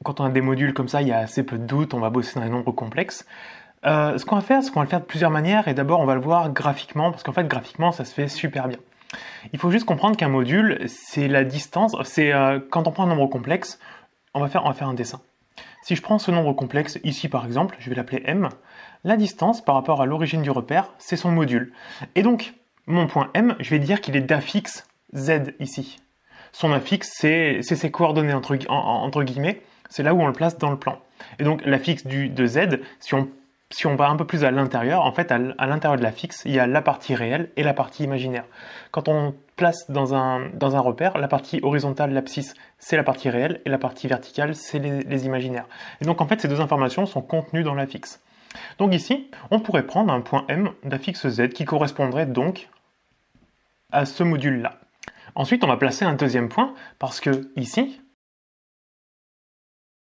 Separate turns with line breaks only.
quand on a des modules comme ça, il y a assez peu de doutes, on va bosser dans les nombres complexes. Ce qu'on va faire, c'est qu'on va le faire de plusieurs manières, et d'abord on va le voir graphiquement, parce qu'en fait graphiquement ça se fait super bien. Il faut juste comprendre qu'un module, c'est la distance, c'est quand on prend un nombre complexe, on va faire un dessin. Si je prends ce nombre complexe, ici par exemple, je vais l'appeler m, la distance par rapport à l'origine du repère, c'est son module. Et donc, mon point m, je vais dire qu'il est d'affixe z ici. Son affixe, c'est ses coordonnées entre guillemets, c'est là où on le place dans le plan. Et donc l'affixe de z, si on va un peu plus à l'intérieur, en fait, à l'intérieur de l'affixe, il y a la partie réelle et la partie imaginaire. Quand on place dans un repère, la partie horizontale, l'abscisse, c'est la partie réelle, et la partie verticale, c'est les imaginaires. Et donc, en fait, ces deux informations sont contenues dans l'affixe. Donc ici, on pourrait prendre un point M d'affixe Z qui correspondrait donc à ce module-là. Ensuite, on va placer un deuxième point, parce que ici,